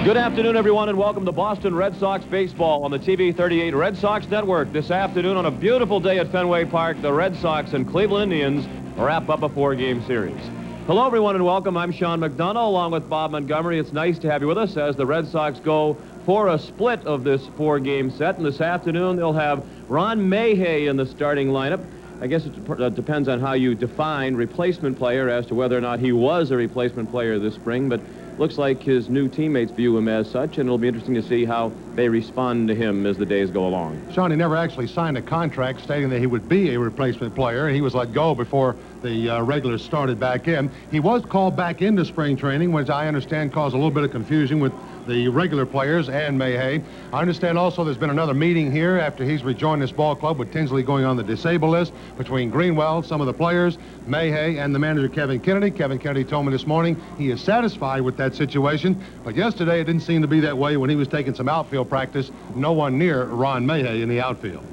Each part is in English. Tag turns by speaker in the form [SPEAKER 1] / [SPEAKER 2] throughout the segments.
[SPEAKER 1] Good afternoon, everyone, and welcome to Boston Red Sox baseball on the TV 38 Red Sox Network. This afternoon, on a beautiful day at Fenway Park, the Red Sox and Cleveland Indians wrap up a four-game series. Hello, everyone, and welcome. I'm Sean McDonough, along with Bob Montgomery. It's nice to have you with us as the Red Sox go for a split of this four-game set. And this afternoon, they'll have Ron Mayhay in the starting lineup. I guess it depends on how you define replacement player as to whether or not he was a replacement player this spring, but looks like his new teammates view him as such, and it'll be interesting to see how they respond to him as the days go along.
[SPEAKER 2] Sean, he never actually signed a contract stating that he would be a replacement player. He was let go before the regulars started back in. He was called back into spring training, which I understand caused a little bit of confusion with the regular players and Mayhay. I understand also there's been another meeting here after he's rejoined this ball club with Tinsley going on the disabled list between Greenwell, some of the players, Mayhay, and the manager Kevin Kennedy. Kevin Kennedy told me this morning he is satisfied with that situation, but yesterday it didn't seem to be that way when he was taking some outfield practice. No one near Ron Mayhay in the outfield.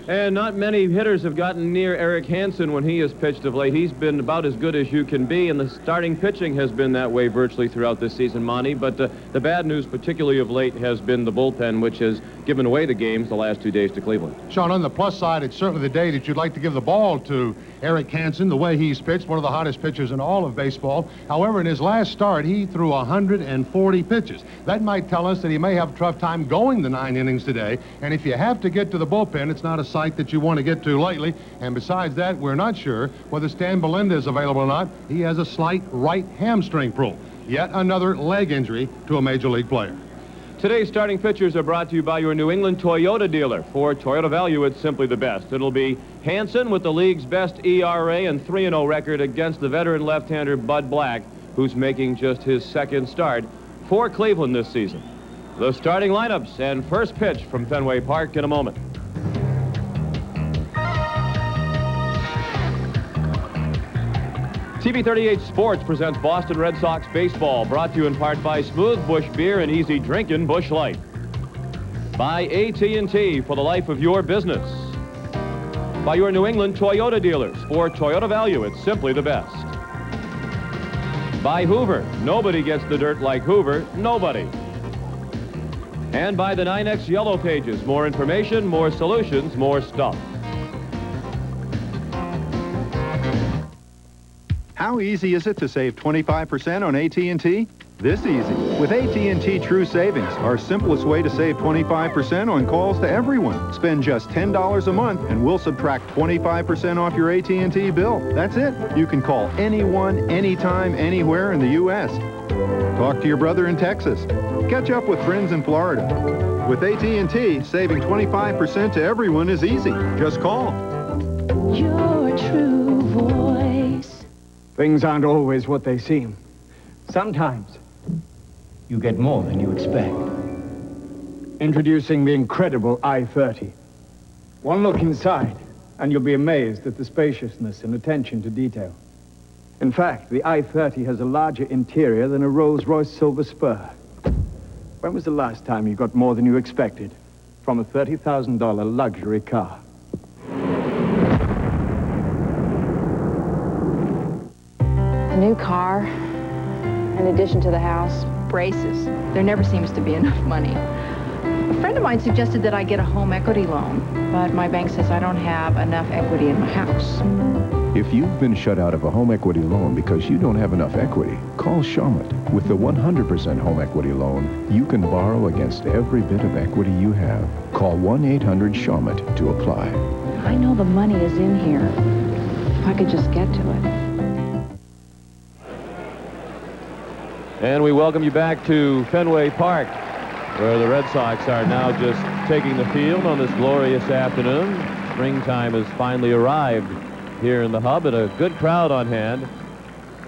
[SPEAKER 1] And not many hitters have gotten near Eric Hansen when he has pitched of late. He's been about as good as you can be, and the starting pitching has been that way virtually throughout this season, Monty. But the bad news, particularly of late, has been the bullpen, which has given away the games the last 2 days to Cleveland.
[SPEAKER 2] Sean, on the plus side, it's certainly the day that you'd like to give the ball to Eric Hansen, the way he's pitched, one of the hottest pitchers in all of baseball. However, in his last start, he threw 140 pitches. That might tell us that he may have a tough time going the 9 innings today, and if you have to get to the bullpen, it's not a site that you want to get to lightly. And besides that, we're not sure whether Stan Belinda is available or not. He has a slight right hamstring pull. Yet another leg injury to a major league player.
[SPEAKER 1] Today's starting pitchers are brought to you by your New England Toyota dealer. For Toyota value, it's simply the best. It'll be Hansen with the league's best ERA and 3-0 record against the veteran left-hander Bud Black, who's making just his second start for Cleveland this season. The starting lineups and first pitch from Fenway Park in a moment. TV 38 Sports presents Boston Red Sox baseball, brought to you in part by Smooth Bush Beer and easy drinking Bush Light. By AT&T for the life of your business. By your New England Toyota dealers. For Toyota value, it's simply the best. By Hoover. Nobody gets the dirt like Hoover. Nobody. And by the 9X Yellow Pages. More information, more solutions, more stuff.
[SPEAKER 3] How easy is it to save 25% on AT&T? This easy. With AT&T True Savings, our simplest way to save 25% on calls to everyone. Spend just $10 a month and we'll subtract 25% off your AT&T bill. That's it. You can call anyone, anytime, anywhere in the U.S. Talk to your brother in Texas. Catch up with friends in Florida. With AT&T, saving 25% to everyone is easy. Just call.
[SPEAKER 4] Your true voice.
[SPEAKER 5] Things aren't always what they seem. Sometimes you get more than you expect. Introducing the incredible I-30. One look inside, and you'll be amazed at the spaciousness and attention to detail. In fact, the I-30 has a larger interior than a Rolls-Royce Silver Spur. When was the last time you got more than you expected from a $30,000 luxury car?
[SPEAKER 6] A new car, in addition to the house.
[SPEAKER 7] Braces. There never seems to be enough money. A friend of mine suggested that I get a home equity loan, but my bank says I don't have enough equity in my house.
[SPEAKER 8] If you've been shut out of a home equity loan because you don't have enough equity, call Shawmut. With the 100% home equity loan, you can borrow against every bit of equity you have. Call 1-800-SHAWMUT to apply.
[SPEAKER 6] I know the money is in here. If I could just get to it.
[SPEAKER 1] And we welcome you back to Fenway Park, where the Red Sox are now just taking the field on this glorious afternoon. Springtime has finally arrived here in the hub, and a good crowd on hand.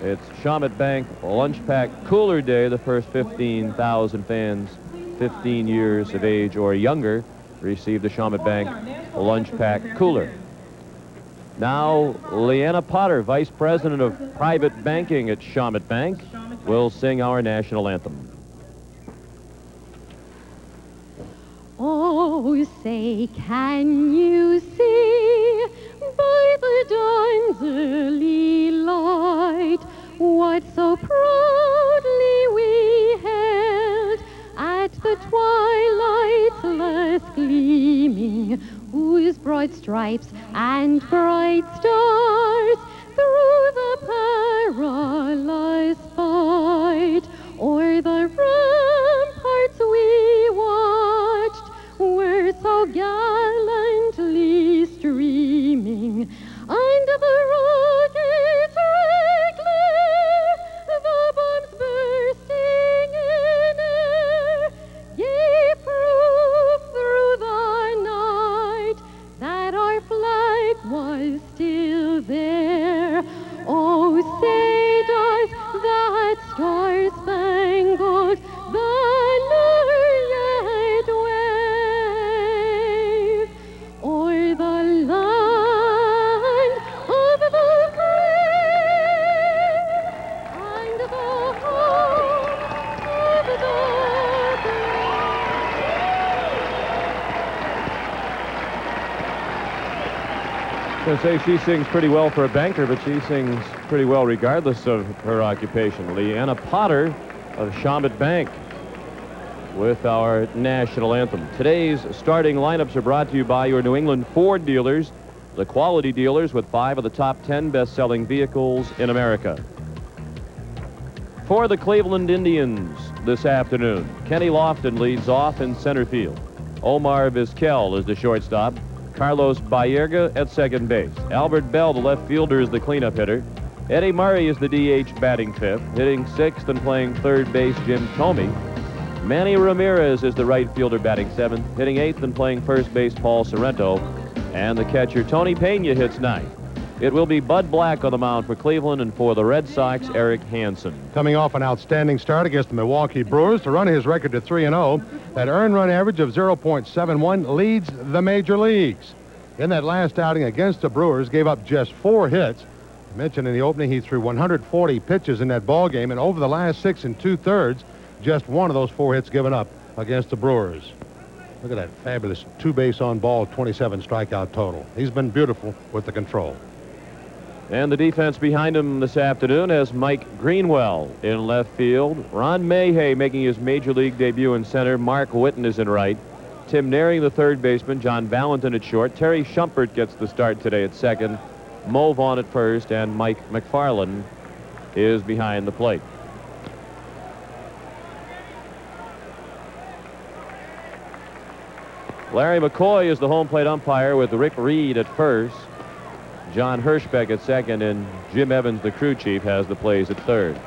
[SPEAKER 1] It's Shawmut Bank Lunch Pack Cooler Day. The first 15,000 fans 15 years of age or younger receive the Shawmut Bank Lunch Pack Cooler. Now, Leanna Potter, Vice President of Private Banking at Shawmut Bank, will sing our national anthem.
[SPEAKER 4] Oh, say, can you see by the dawn's early light what so proudly we held cross gleaming, whose broad stripes and bright stars through the perilous fight o'er the ramparts we watched were so gallantly streaming, and the rockets' red glare, the bombs bursting in air, gave proof through the night that our flag was still there. Oh, say does that star-spangled banner yet wave o'er the land of the brave and the home of the
[SPEAKER 1] I was going to say she sings pretty well for a banker, but she sings pretty well regardless of her occupation. Leanna Potter of Shawmut Bank with our national anthem. Today's starting lineups are brought to you by your New England Ford dealers, the quality dealers with 5 of the top 10 best-selling vehicles in America. For the Cleveland Indians this afternoon, Kenny Lofton leads off in center field. Omar Vizquel is the shortstop. Carlos Baerga at second base. Albert Bell, the left fielder, is the cleanup hitter. Eddie Murray is the DH batting fifth. Hitting sixth and playing third base, Jim Thome. Manny Ramirez is the right fielder batting seventh. Hitting eighth and playing first base, Paul Sorrento. And the catcher, Tony Pena, hits ninth. It will be Bud Black on the mound for Cleveland, and for the Red Sox, Eric Hansen.
[SPEAKER 2] Coming off an outstanding start against the Milwaukee Brewers to run his record to 3-0, that earned run average of 0.71 leads the major leagues. In that last outing against the Brewers, gave up just 4 hits. I mentioned in the opening he threw 140 pitches in that ball game, and over the last 6 2/3, just one of those 4 hits given up against the Brewers. Look at that fabulous 2-base on ball, 27 strikeout total. He's been beautiful with the control.
[SPEAKER 1] And the defense behind him this afternoon has Mike Greenwell in left field. Ron Mayhay making his major league debut in center. Mark Whitten is in right. Tim Naring, the third baseman. John Valentin at short. Terry Shumpert gets the start today at second. Mo Vaughn at first, and Mike McFarland is behind the plate. Larry McCoy is the home plate umpire with Rick Reed at first. John Hirschbeck at second, and Jim Evans, the crew chief, has the plays at third.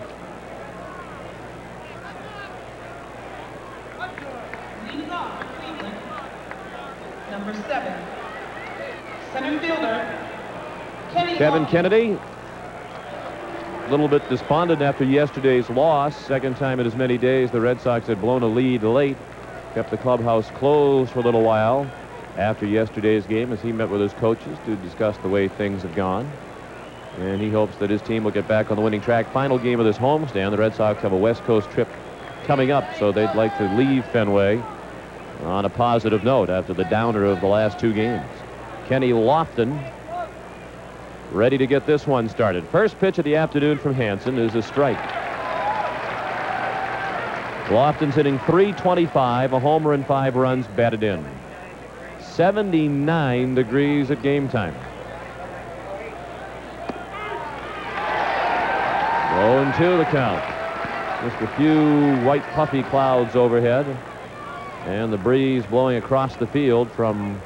[SPEAKER 9] Number 7, center fielder,
[SPEAKER 1] Kevin Kennedy, a little bit despondent after yesterday's loss. Second time in as many days the Red Sox had blown a lead late. Kept the clubhouse closed for a little while after yesterday's game as he met with his coaches to discuss the way things have gone. And he hopes that his team will get back on the winning track. Final game of this homestand. The Red Sox have a West Coast trip coming up, so they'd like to leave Fenway on a positive note after the downer of the last 2 games. Kenny Lofton ready to get this one started. First pitch of the afternoon from Hansen is a strike. Lofton's hitting .325, a homer and 5 runs batted in. 79 degrees at game time. 0-2 the count. Just a few white puffy clouds overhead, and the breeze blowing across the field from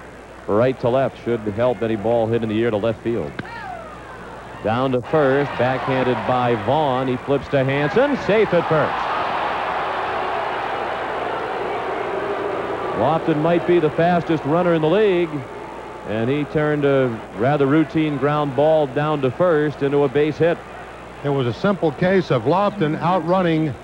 [SPEAKER 1] right to left should help any ball hit in the air to left field. Down to first, backhanded by Vaughn. He flips to Hansen, safe at first. Lofton might be the fastest runner in the league, and he turned a rather routine ground ball down to first into a base hit.
[SPEAKER 2] It was a simple case of Lofton outrunning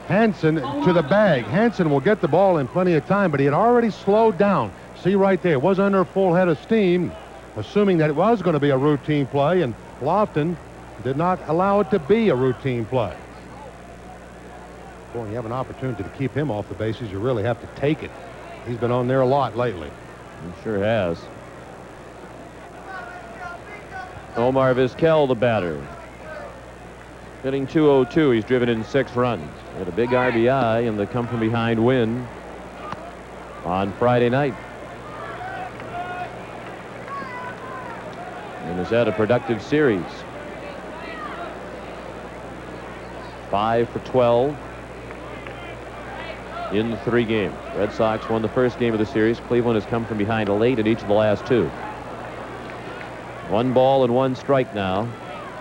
[SPEAKER 2] Hansen to the bag. Hansen will get the ball in plenty of time, but he had already slowed down. See right there, was under a full head of steam, assuming that it was going to be a routine play, and Lofton did not allow it to be a routine play. Boy, when you have an opportunity to keep him off the bases, you really have to take it. He's been on there a lot lately.
[SPEAKER 1] He sure has. Omar Vizquel, the batter. Hitting .202. He's driven in 6 runs. Had a big RBI in the come-from-behind win on Friday night. And has had a productive series. 5 for 12 in the 3 games. Red Sox won the first game of the series. Cleveland has come from behind late in each of the last 2. 1 ball and 1 strike now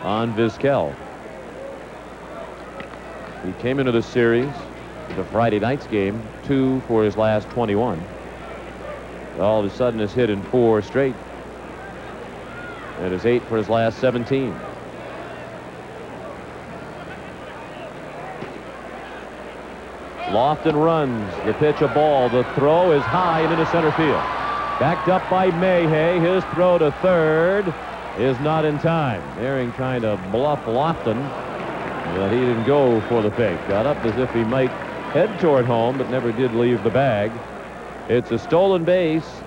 [SPEAKER 1] on Vizquel. He came into the series, the Friday night's game, 2 for his last 21. All of a sudden is hit in 4 straight. It is 8 for his last 17. Lofton runs. The pitch a ball. The throw is high and into center field. Backed up by Mayhay. His throw to third is not in time. Aaron trying to bluff Lofton, but he didn't go for the fake. Got up as if he might head toward home, but never did leave the bag. It's a stolen base,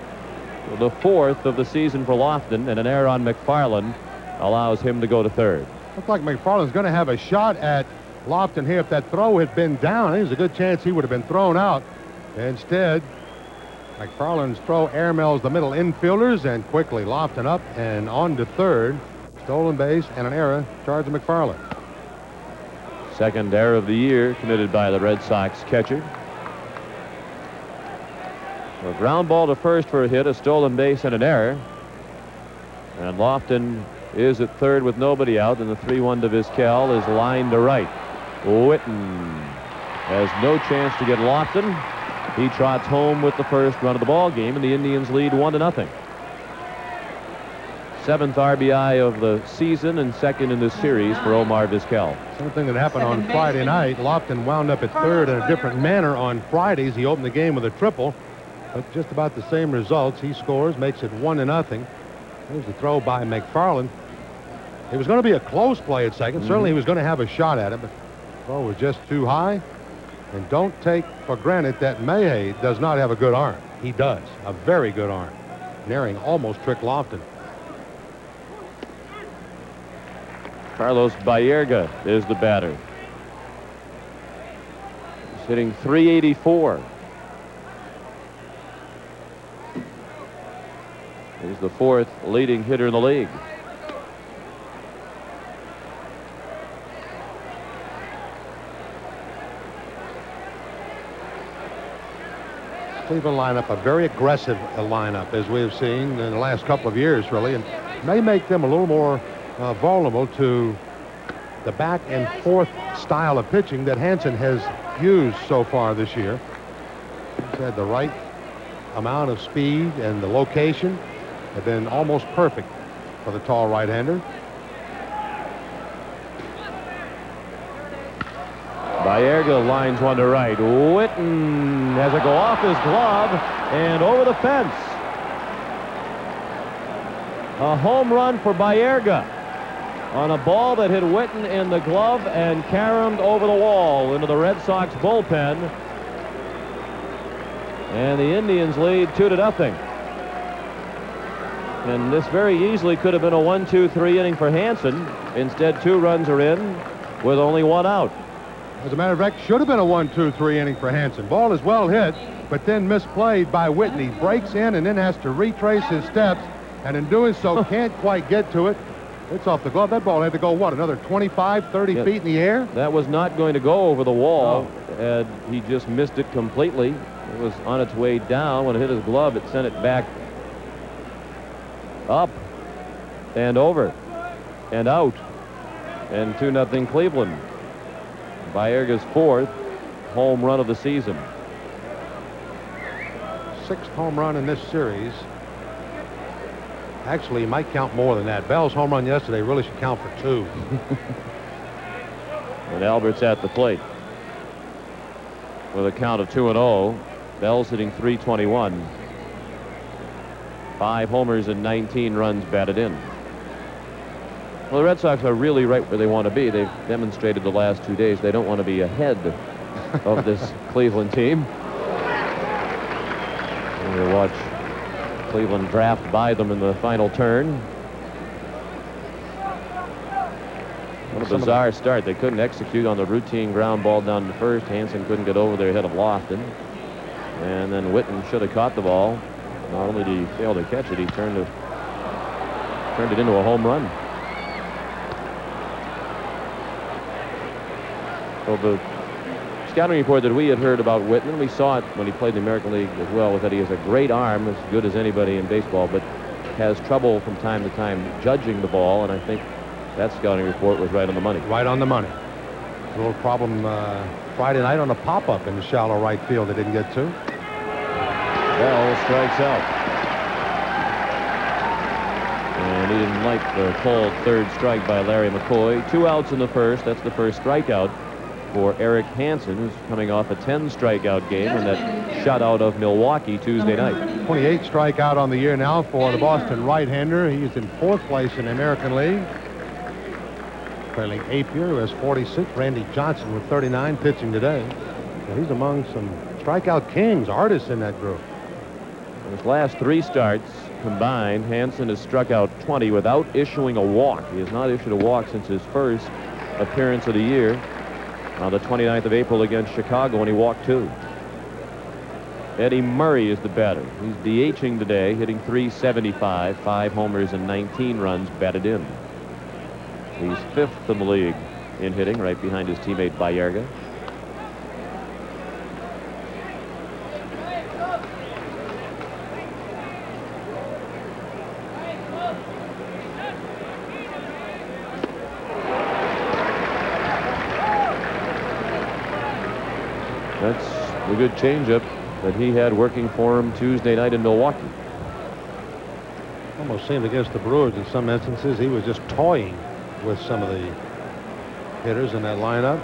[SPEAKER 1] the 4th of the season for Lofton, and an error on McFarland allows him to go to third.
[SPEAKER 2] Looks like McFarland's going to have a shot at Lofton here. If that throw had been down, there's a good chance he would have been thrown out. Instead, McFarland's throw airmails the middle infielders, and quickly Lofton up and on to third. Stolen base and an error charged McFarland.
[SPEAKER 1] Second error of the year committed by the Red Sox catcher. A ground ball to first for a hit, a stolen base, and an error. And Lofton is at third with nobody out, and the 3-1 to Vizquel is lined to right. Witten has no chance to get Lofton. He trots home with the first run of the ball game, and the Indians lead 1-0. 7th RBI of the season and 2nd in this series for Omar Vizquel.
[SPEAKER 2] Same thing that happened on Friday night. Lofton wound up at third in a different manner on Fridays. He opened the game with a triple, but just about the same results. He scores, makes it 1-0. Here's the throw by McFarland. It was going to be a close play at second. Certainly he was going to have a shot at it, but the throw was just too high. And don't take for granted that Mayhay does not have a good arm. He does. A very good arm. Naring almost tricked Lofton.
[SPEAKER 1] Carlos Baerga is the batter. He's hitting .384. He's the 4th leading hitter in the league.
[SPEAKER 2] Cleveland lineup, a very aggressive lineup, as we have seen in the last couple of years, really, and may make them a little more vulnerable to the back and forth style of pitching that Hansen has used so far this year. He's had the right amount of speed, and the location have been almost perfect for the tall right-hander.
[SPEAKER 1] Baerga lines one to right. Witten has it go off his glove and over the fence. A home run for Baerga on a ball that hit Witten in the glove and caromed over the wall into the Red Sox bullpen. And the Indians lead 2-0. And this very easily could have been a 1-2-3 inning for Hansen. Instead, 2 runs are in with only 1 out.
[SPEAKER 2] As a matter of fact, should have been a 1-2-3 inning for Hansen. Ball is well hit, but then misplayed by Whitney. Breaks in and then has to retrace his steps, and in doing so can't quite get to it. It's off the glove. That ball had to go, what, another 25, 30 feet in the air?
[SPEAKER 1] That was not going to go over the wall. And he just missed it completely. It was on its way down. When it hit his glove, it sent it back up and over and out. And 2-0 Cleveland. Baerga's 4th home run of the season.
[SPEAKER 2] 6th home run in this series. Actually, he might count more than that. Bell's home run yesterday really should count for 2.
[SPEAKER 1] And Albert's at the plate with a count of 2-0. Bell's hitting .321. 5 homers and 19 runs batted in. Well, the Red Sox are really right where they want to be. They've demonstrated the last 2 days they don't want to be ahead of this Cleveland team. And we'll watch Cleveland draft by them in the final turn. What a bizarre start. They couldn't execute on the routine ground ball down to first. Hansen couldn't get over their head of Lofton. And then Whitten should have caught the ball. Not only did he fail to catch it, he turned it into a home run. So the scouting report that we had heard about Whitten, we saw it when he played in the American League as well, was that he has a great arm, as good as anybody in baseball, but has trouble from time to time judging the ball, and I think that scouting report was right on the money.
[SPEAKER 2] Right on the money. A little problem Friday night on a pop-up in the shallow right field they didn't get to.
[SPEAKER 1] Bell strikes out. And he didn't like the called third strike by Larry McCoy. 2 outs in the first. That's the first strikeout for Eric Hansen, who's coming off a 10 strikeout game in that shutout of Milwaukee Tuesday night.
[SPEAKER 2] 28 strikeout on the year now for the Boston right-hander. He's in 4th place in the American League. Trailing Apier, who has 46. Randy Johnson with 39, pitching today. So he's among some strikeout kings, artists in that group.
[SPEAKER 1] In his last 3 starts combined, Hansen has struck out 20 without issuing a walk. He has not issued a walk since his first appearance of the year on the 29th of April against Chicago when he walked 2. Eddie Murray is the batter. He's DHing today, hitting .375, 5 homers and 19 runs batted in. He's 5th in the league in hitting, right behind his teammate Baerga. That's a good changeup that he had working for him Tuesday night in Milwaukee.
[SPEAKER 2] Almost seemed against the Brewers in some instances. He was just toying with some of the hitters in that lineup.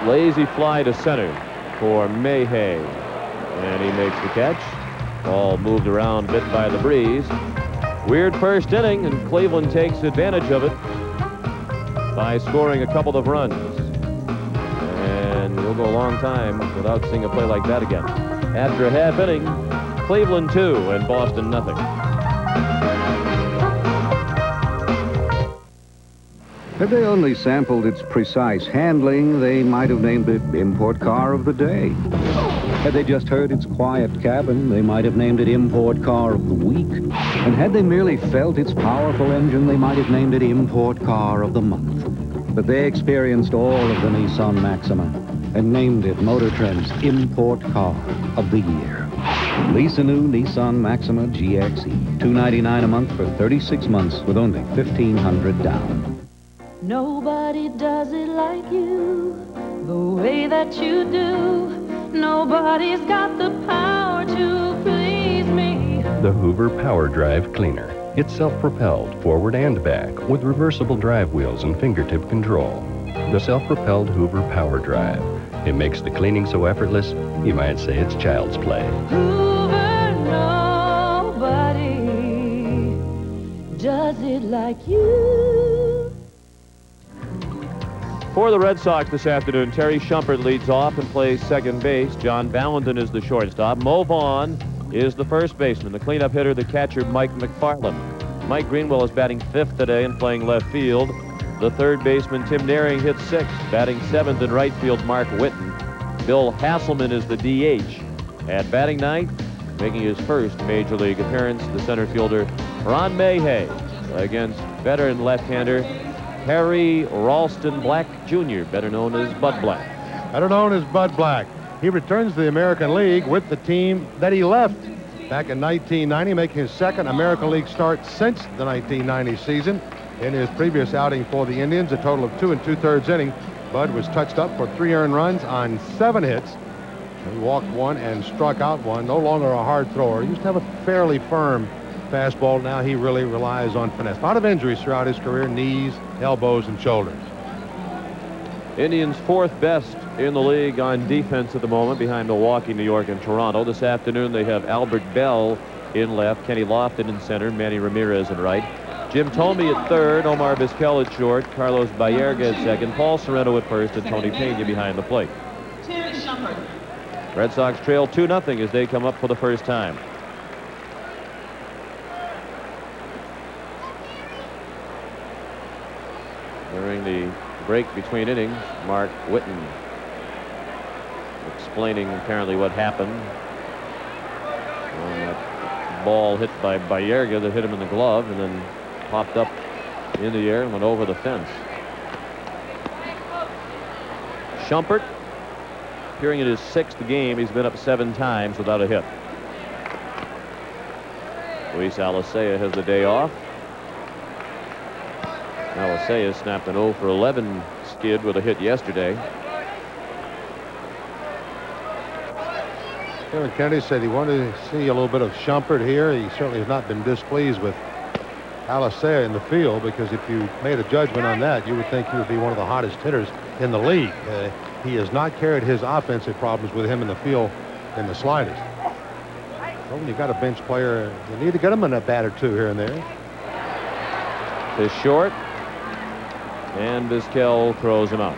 [SPEAKER 1] Lazy fly to center for Mayhay. And he makes the catch. Ball moved around a bit by the breeze. Weird first inning, and Cleveland takes advantage of it by scoring a couple of runs. And you'll go a long time without seeing a play like that again. After a half inning, Cleveland 2 and Boston nothing.
[SPEAKER 10] Had they only sampled its precise handling, they might have named it Import Car of the Day. Had they just heard its quiet cabin, they might have named it Import Car of the Week. And had they merely felt its powerful engine, they might have named it Import Car of the Month. But they experienced all of the Nissan Maxima and named it Motor Trend's Import Car of the Year. Lease a new Nissan Maxima GXE, $299 a month for 36 months with only $1,500 down.
[SPEAKER 4] Nobody does it like you, the way that you do. Nobody's got the power to please me.
[SPEAKER 11] The Hoover Power Drive Cleaner. It's self-propelled, forward and back, with reversible drive wheels and fingertip control. The self-propelled Hoover Power Drive. It makes the cleaning so effortless, you might say it's child's play.
[SPEAKER 4] Hoover, nobody does it like you.
[SPEAKER 1] For the Red Sox this afternoon, Terry Shumpert leads off and plays second base. John Valentin is the shortstop. Mo Vaughn is the first baseman. The cleanup hitter, the catcher, Mike McFarland. Mike Greenwell is batting 5th today and playing left field. The third baseman, Tim Naring, hits 6th. Batting 7th in right field, Mark Whitten. Bill Hasselman is the DH. At batting 9th, making his first major league appearance, the center fielder, Ron Mayhay, against veteran left-hander Harry Ralston Black Jr., better known as Bud Black.
[SPEAKER 2] Better known as Bud Black. He returns to the American League with the team that he left back in 1990, making his second American League start since the 1990 season. In his previous outing for the Indians, a total of 2 2/3 innings, Bud was touched up for 3 earned runs on 7 hits. He walked 1 and struck out 1. No longer a hard thrower. He used to have a fairly firm fastball. Now he really relies on finesse. A lot of injuries throughout his career, knees, elbows, and shoulders.
[SPEAKER 1] Indians 4th best in the league on defense at the moment, behind Milwaukee, New York, and Toronto. This afternoon they have Albert Bell in left, Kenny Lofton in center, Manny Ramirez in right. Jim Thome at third, Omar Vizquel at short, Carlos Baerga at second, Paul Sorrento at first, and Tony Pena behind the plate.
[SPEAKER 9] Terry Shumpert.
[SPEAKER 1] Red Sox trail 2-0 as they come up for the first time. During the break between innings, Mark Whitten explaining apparently what happened when that ball hit by Bayerga that hit him in the glove and then popped up in the air and went over the fence. Shumpert, appearing in his 6th game, he's been up 7 times without a hit. Luis Alicea has the day off. Alicea snapped an 0 for 11 skid with a hit yesterday.
[SPEAKER 2] Kevin Kennedy said he wanted to see a little bit of Shumpert here. He certainly has not been displeased with Alicea in the field, because if you made a judgment on that, you would think he would be one of the hottest hitters in the league. He has not carried his offensive problems with him in the field in the slightest. Well, when you've got a bench player, you need to get him in a bat or two here and there.
[SPEAKER 1] Is short, and Vizquel throws him out.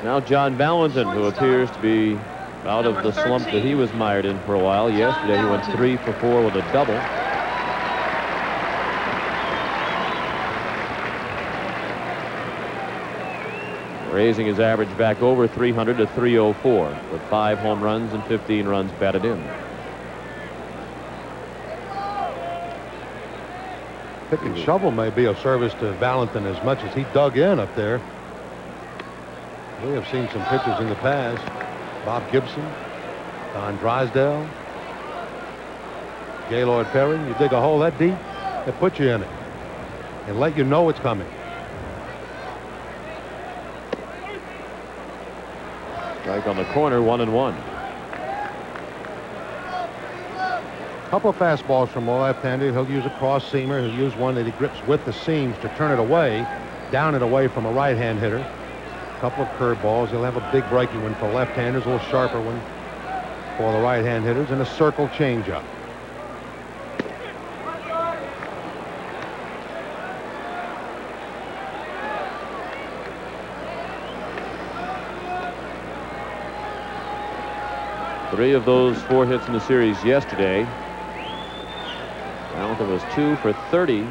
[SPEAKER 1] Now John Valentin, who appears to be out of the slump that he was mired in for a while. Yesterday he went 3 for 4 with a double. Raising his average back over 300 to 304 with 5 home runs and 15 runs batted in.
[SPEAKER 2] Pick and shovel may be of service to Valentin as much as he dug in up there. We have seen some pitchers in the past. Bob Gibson, Don Drysdale, Gaylord Perry. You dig a hole that deep, they put you in it and let you know it's coming.
[SPEAKER 1] Strike on the corner, 1-1.
[SPEAKER 2] Couple of fastballs from the left-hander. He'll use a cross-seamer. He'll use one that he grips with the seams to turn it away, down it away from a right-hand hitter. Couple of curveballs. He'll have a big breaking one for left-handers, a little sharper one for the right-hand hitters, and a circle changeup.
[SPEAKER 1] Three of those 4 hits in the series yesterday. Valentin was 2 for 30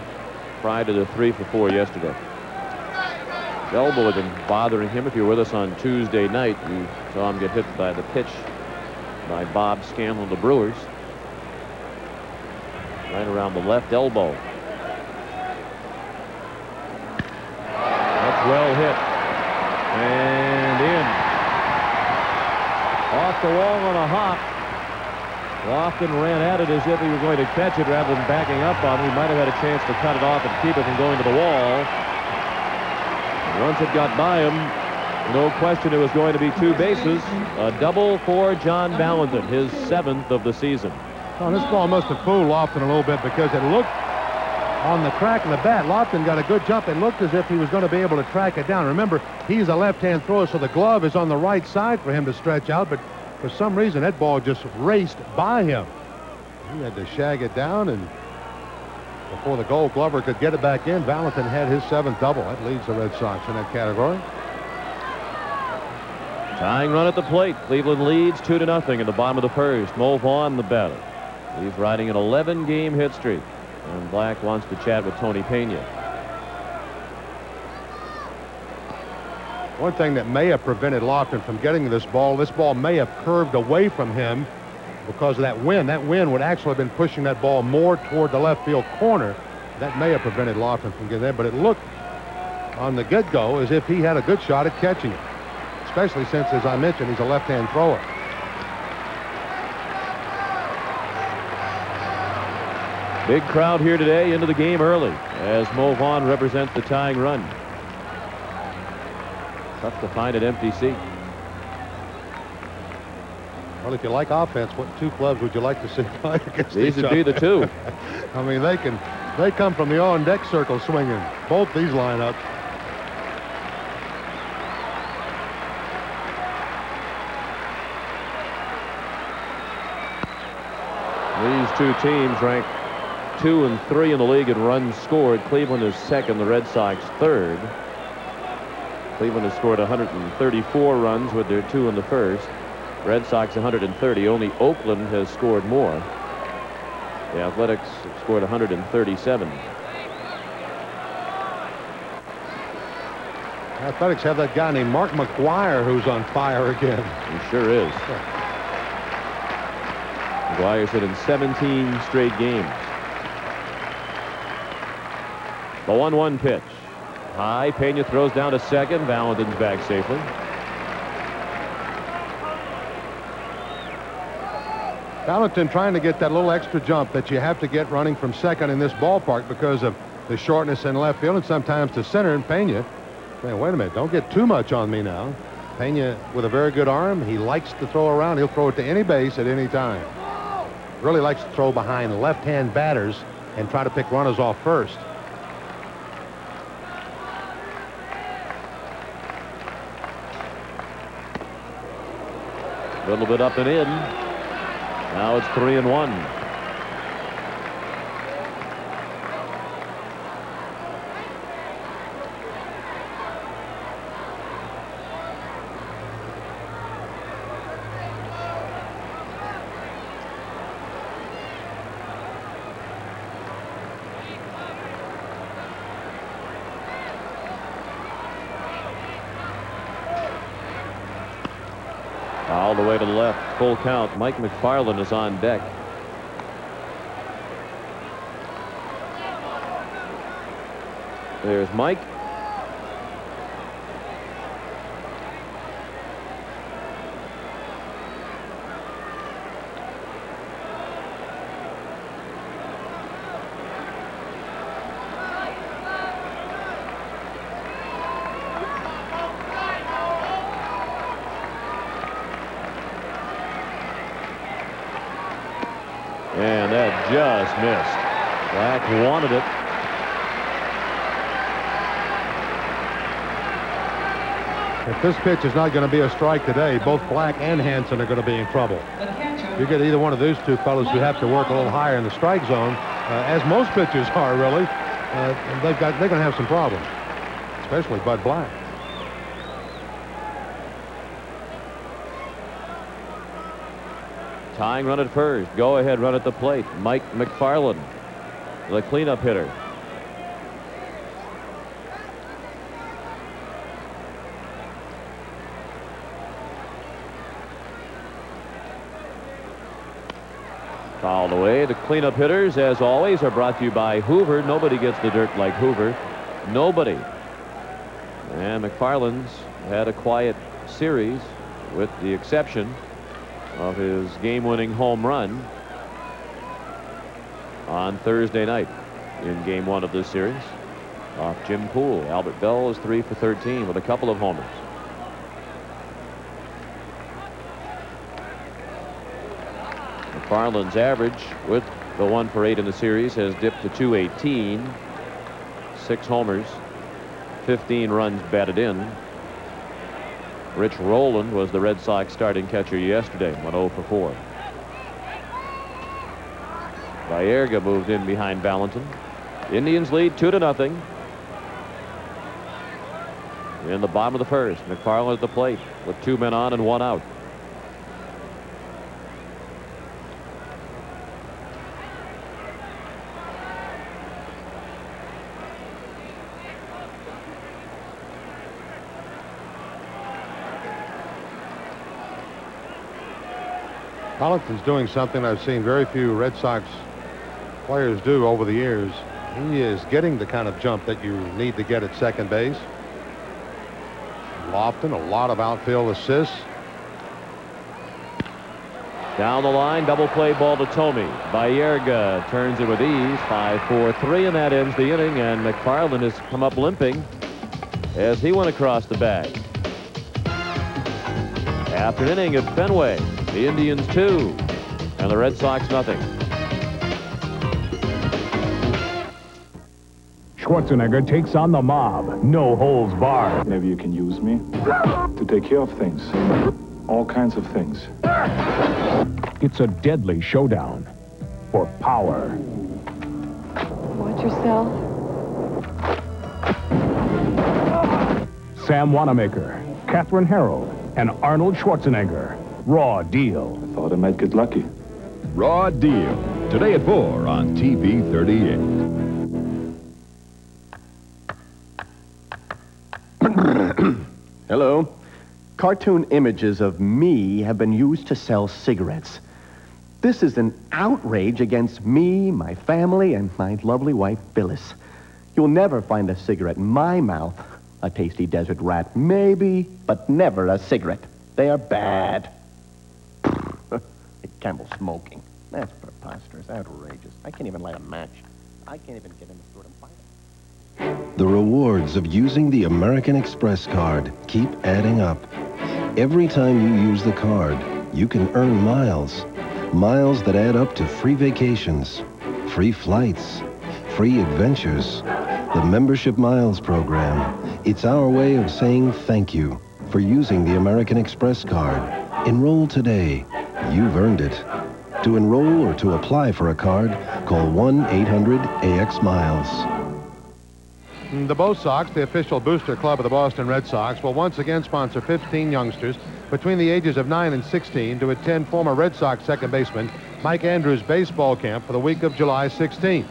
[SPEAKER 1] prior to the 3 for 4 yesterday. His elbow had been bothering him. If you were with us on Tuesday night, you saw him get hit by the pitch by Bob Scanlon of the Brewers. Right around the left elbow. That's well hit. And in. Off the wall on a hop. Lofton ran at it as if he were going to catch it rather than backing up on it. He might have had a chance to cut it off and keep it from going to the wall. Once it got by him, no question it was going to be 2 bases. A double for John Valentin, his 7th of the season.
[SPEAKER 2] Oh, this ball must have fooled Lofton a little bit, because it looked on the crack of the bat. Lofton got a good jump. It looked as if he was going to be able to track it down. Remember, he's a left-hand thrower, so the glove is on the right side for him to stretch out, but for some reason that ball just raced by him. He had to shag it down, and before the Gold Glover could get it back in, Valentin had his 7th double. That leads the Red Sox in that category.
[SPEAKER 1] Tying run at the plate. Cleveland leads 2-0 in the bottom of the first. Mo Vaughn, the batter. He's riding an 11-game hit streak. And Black wants to chat with Tony Pena.
[SPEAKER 2] One thing that may have prevented Lofton from getting this ball may have curved away from him because of that wind. That wind would actually have been pushing that ball more toward the left field corner. That may have prevented Lofton from getting there, but it looked on the get-go as if he had a good shot at catching it, especially since, as I mentioned, he's a left-hand thrower.
[SPEAKER 1] Big crowd here today into the game early as Mo Vaughn represents the tying run. Tough to find an empty seat.
[SPEAKER 2] Well, if you like offense, what 2 clubs would you like to see play against
[SPEAKER 1] These
[SPEAKER 2] each
[SPEAKER 1] would be
[SPEAKER 2] other?
[SPEAKER 1] the 2.
[SPEAKER 2] I mean, they come from the on-deck circle swinging, both these lineups.
[SPEAKER 1] These 2 teams rank 2 and 3 in the league in runs scored. Cleveland is 2nd, the Red Sox 3rd. Cleveland has scored 134 runs with their 2 in the first. Red Sox 130. Only Oakland has scored more. The Athletics have scored 137.
[SPEAKER 2] Athletics have that guy named Mark McGuire who's on fire again.
[SPEAKER 1] He sure is. McGuire's hit in 17 straight games. The 1-1 pitch. High. Pena throws down to second. Valentin's back safely.
[SPEAKER 2] Valentin trying to get that little extra jump that you have to get running from second in this ballpark because of the shortness in left field and sometimes to center. And Pena saying, wait a minute, don't get too much on me now. Pena with a very good arm. He likes to throw around. He'll throw it to any base at any time. Really likes to throw behind left-hand batters and try to pick runners off first.
[SPEAKER 1] A little bit up and in. Now it's 3-1. All the way to the left, full count. Mike McFarland is on deck. There's Mike. And that just missed. Black wanted it.
[SPEAKER 2] If this pitch is not going to be a strike today, both Black and Hansen are going to be in trouble. You get either one of those two fellows who have to work a little higher in the strike zone, as most pitchers are really, they're going to have some problems, especially Bud Black.
[SPEAKER 1] Tying run at first. Go ahead run at the plate. Mike McFarland, the cleanup hitter. Fouled away. The cleanup hitters, as always, are brought to you by Hoover. Nobody gets the dirt like Hoover. Nobody. And McFarland's had a quiet series, with the exception of his game-winning home run on Thursday night in Game 1 of this series off Jim Poole. Albert Bell is 3 for 13 with a couple of homers. McFarland's average with the 1 for 8 in the series has dipped to .218. 6 homers, 15 runs batted in. Rich Rowland was the Red Sox starting catcher yesterday, went 0 for 4. Baerga moved in behind Valentin. Indians lead 2-0. In the bottom of the first, McFarland at the plate with 2 men on and 1 out.
[SPEAKER 2] Valentin's doing something I've seen very few Red Sox players do over the years. He is getting the kind of jump that you need to get at second base. Lofton, a lot of outfield assists.
[SPEAKER 1] Down the line, double play ball to Tomey. Baerga turns it with ease. 5-4-3, and that ends the inning. And McFarland has come up limping as he went across the bag. After an inning at Fenway, the Indians 2 and the Red Sox nothing.
[SPEAKER 12] Schwarzenegger takes on the mob. No holds barred. Maybe you can use me to take care of things. All kinds of things. It's a deadly showdown for power.
[SPEAKER 6] Watch yourself.
[SPEAKER 12] Sam Wanamaker, Catherine Harold, and Arnold Schwarzenegger. Raw Deal. I thought I might get lucky.
[SPEAKER 8] Raw Deal. Today at 4 on TV 38.
[SPEAKER 13] Hello. Cartoon images of me have been used to sell cigarettes. This is an outrage against me, my family, and my lovely wife, Phyllis. You'll never find a cigarette in my mouth. A tasty desert rat, maybe, but never a cigarette. They are bad. Camel smoking. That's preposterous, outrageous. I can't even light a match. I can't even get in the store to buy it.
[SPEAKER 14] The rewards of using the American Express card keep adding up. Every time you use the card, you can earn miles. Miles that add up to free vacations, free flights, free adventures. The Membership Miles program. It's our way of saying thank you for using the American Express card. Enroll today. You've earned it. To enroll or to apply for a card, call 1-800-AX-MILES.
[SPEAKER 2] The Bo Sox, the official booster club of the Boston Red Sox, will once again sponsor 15 youngsters between the ages of 9 and 16 to attend former Red Sox second baseman Mike Andrews' baseball camp for the week of July 16th.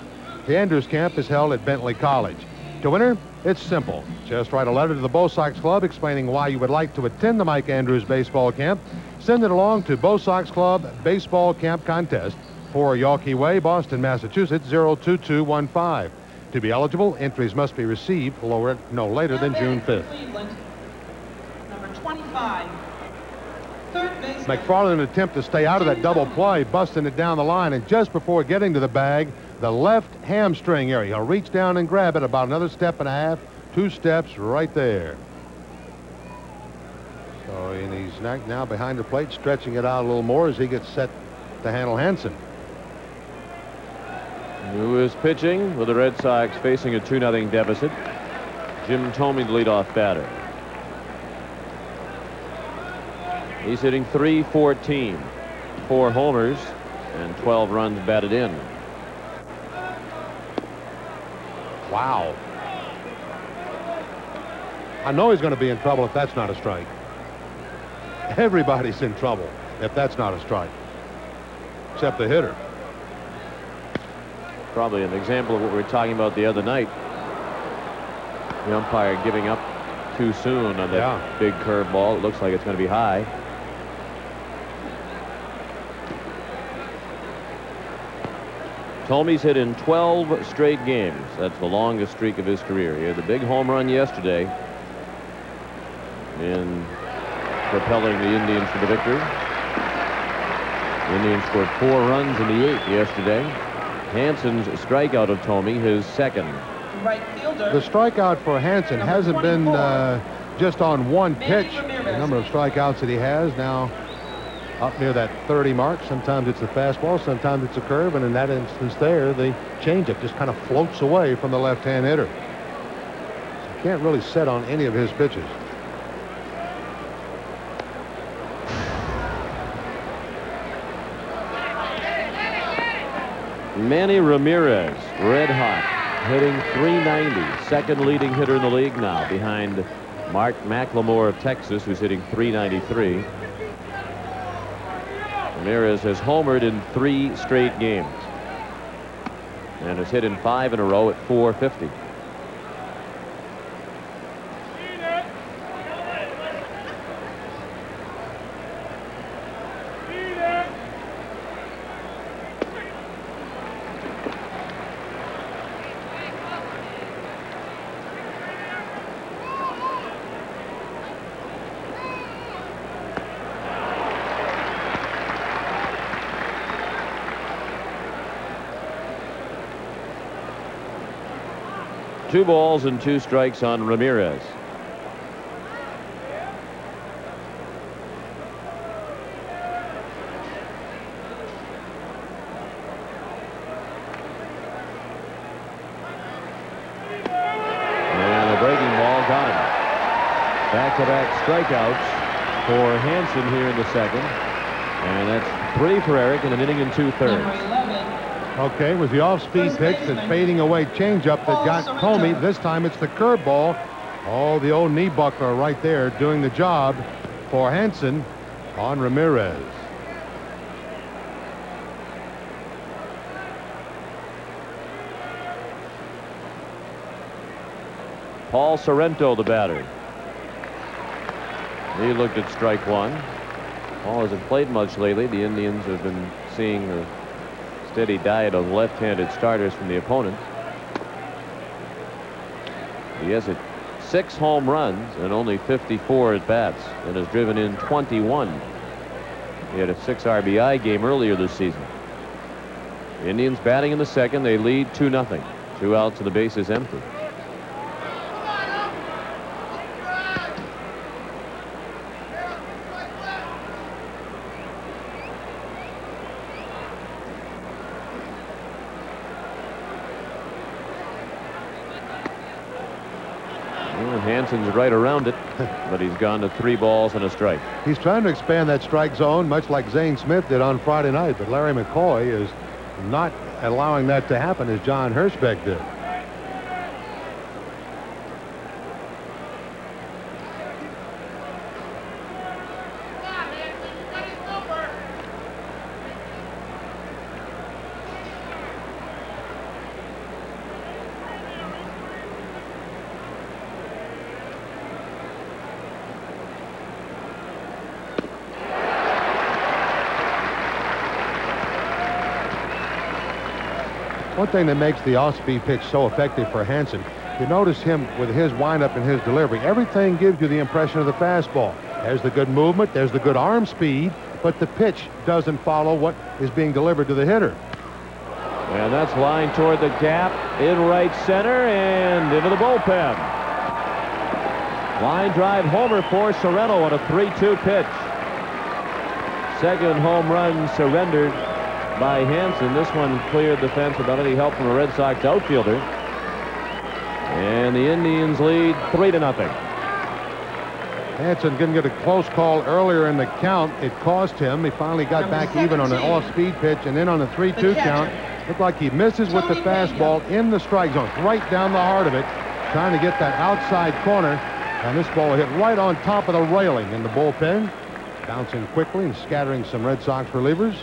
[SPEAKER 2] The Andrews camp is held at Bentley College. To enter, it's simple. Just write a letter to the Bo Sox Club explaining why you would like to attend the Mike Andrews baseball camp. Send it along to Bo Sox Club Baseball Camp Contest, 4 Yawkey Way, Boston, Massachusetts, 02215. To be eligible, entries must be received no later than June 5th.
[SPEAKER 9] Cleveland, number 25. Third baseman.
[SPEAKER 2] McFarland attempt to stay out of that double play, busting it down the line, and just before getting to the bag, the left hamstring area. He'll reach down and grab it about another step and a half, 2 steps right there. So, and he's now behind the plate, stretching it out a little more as he gets set to handle Hansen.
[SPEAKER 1] Who is pitching with the Red Sox facing a 2-0 deficit. Jim Thome, the leadoff batter. He's hitting .314, 4 homers, and 12 runs batted in.
[SPEAKER 2] Wow. I know he's going to be in trouble if that's not a strike. Everybody's in trouble if that's not a strike, except the hitter.
[SPEAKER 1] Probably an example of what we were talking about the other night. The umpire giving up too soon on that big curveball. It looks like it's going to be high. Thome's hit in 12 straight games. That's the longest streak of his career. He had the big home run yesterday in propelling the Indians to the victory. The Indians scored 4 runs in the 8th yesterday. Hansen's strikeout of Thome, his second.
[SPEAKER 9] Right fielder.
[SPEAKER 2] The strikeout for Hansen hasn't been just on one pitch. The number of strikeouts that he has now up near that 30 mark. Sometimes it's the fastball, sometimes it's a curve, and in that instance there, the changeup just kind of floats away from the left-hand hitter. So can't really set on any of his pitches.
[SPEAKER 1] Manny Ramirez, red hot, hitting .390, second leading hitter in the league now, behind Mark McLemore of Texas, who's hitting .393. Ramirez has homered in 3 straight games and has hit in 5 in a row at .450. Two balls and 2 strikes on Ramirez. And a breaking ball got him. Back-to-back strikeouts for Hansen here in the second. And that's 3 for Eric in an inning and 2/3.
[SPEAKER 2] Okay, it was the off-speed pitch, the fading away changeup that got Thome. This time it's the curveball. Oh, the old knee buckler right there doing the job for Hansen. on Ramirez.
[SPEAKER 1] Paul Sorrento, the batter. He looked at strike one. Paul hasn't played much lately. The Indians have been seeing a steady diet of left-handed starters from the opponent. He has hit 6 home runs and only 54 at-bats and has driven in 21. He had a 6 RBI game earlier this season. The Indians batting in the second. They lead 2-0. 2 outs and the base is empty. Hanson's right around it, but he's gone to 3 balls and a strike.
[SPEAKER 2] He's trying to expand that strike zone, much like Zane Smith did on Friday night, but Larry McCoy is not allowing that to happen as John Hirschbeck did. One thing that makes the off-speed pitch so effective for Hanson, you notice him with his windup and his delivery. Everything gives you the impression of the fastball. There's the good movement, there's the good arm speed, but the pitch doesn't follow what is being delivered to the hitter.
[SPEAKER 1] And that's lined toward the gap in right center and into the bullpen. Line drive homer for Sorrento on a 3-2 pitch. Second home run surrendered by Hanson. This one cleared the fence without any help from a Red Sox outfielder. And the Indians lead 3-0.
[SPEAKER 2] Hanson didn't get a close call earlier in the count. It cost him. He finally got back even on an off-speed pitch, and then on the 3-2 count, looked like he misses with the fastball in the strike zone, right down the heart of it, trying to get that outside corner. And this ball hit right on top of the railing in the bullpen, bouncing quickly and scattering some Red Sox relievers.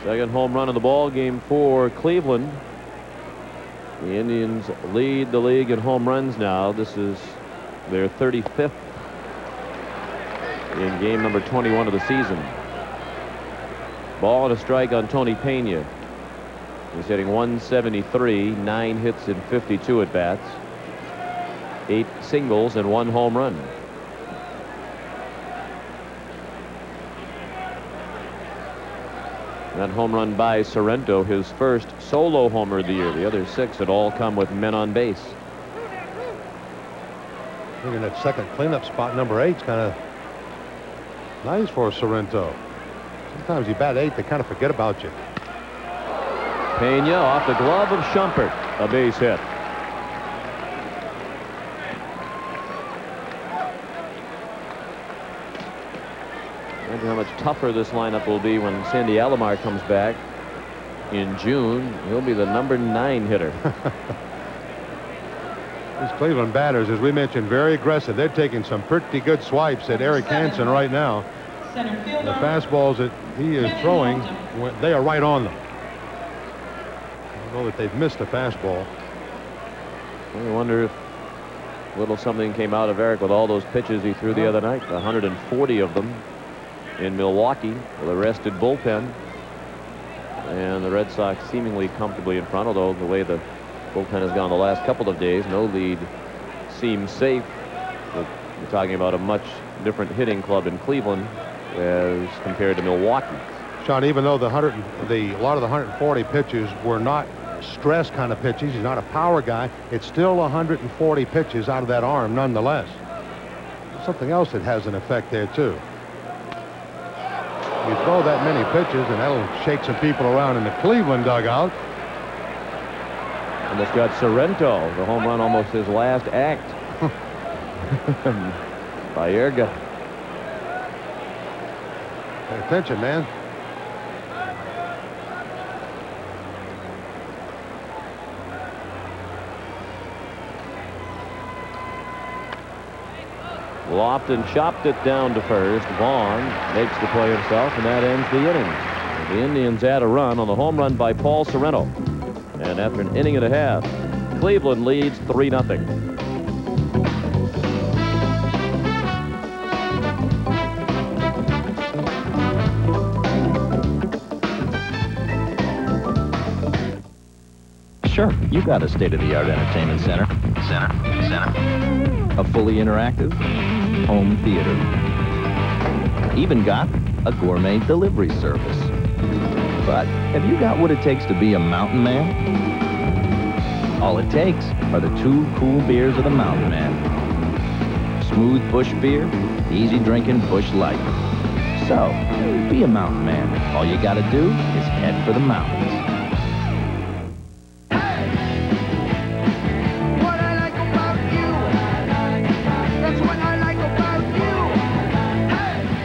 [SPEAKER 1] Second home run of the ball game for Cleveland. The Indians lead the league in home runs now. This is their 35th in game number 21 of the season. Ball and a strike on Tony Pena. He's hitting 173, 9 hits in 52 at bats, 8 singles and 1 home run. That home run by Sorrento, his first solo homer of the year. The other 6 had all come with men on base.
[SPEAKER 2] Thinking that second cleanup spot, number 8, is kind of nice for Sorrento. Sometimes you bat 8, they kind of forget about you.
[SPEAKER 1] Pena off the glove of Schumpert, a base hit. Imagine how much tougher this lineup will be when Sandy Alomar comes back in June. He'll be the number 9 hitter.
[SPEAKER 2] These Cleveland batters, as we mentioned, very aggressive. They're taking some pretty good swipes at Eric Hansen right now. The fastballs that he is throwing, they are right on them. I don't know that they've missed a fastball.
[SPEAKER 1] I wonder if a little something came out of Eric with all those pitches he threw the other night, 140 of them in Milwaukee with a rested bullpen. And the Red Sox seemingly comfortably in front, although the way the bullpen has gone the last couple of days, no lead seems safe. But we're talking about a much different hitting club in Cleveland as compared to Milwaukee.
[SPEAKER 2] Sean, even though a lot of the 140 pitches were not stress kind of pitches, he's not a power guy, it's still 140 pitches out of that arm nonetheless. Something else that has an effect there too. You throw that many pitches and that'll shake some people around in the Cleveland dugout.
[SPEAKER 1] Almost got Sorrento, the home run, almost his last act. Baerga.
[SPEAKER 2] Pay attention, man.
[SPEAKER 1] Lofton chopped it down to first. Vaughn makes the play himself, and that ends the inning. The Indians add a run on the home run by Paul Sorrento. And after an inning and a half, Cleveland leads 3-0.
[SPEAKER 15] Sure, you got a state-of-the-art entertainment center. A fully interactive home theater. Even got a gourmet delivery service. But have you got what it takes to be a mountain man? All it takes are the 2 cool beers of the Mountain Man. Smooth Bush beer, easy drinking Bush Light. So, be a mountain man. All you gotta do is head for the mountains.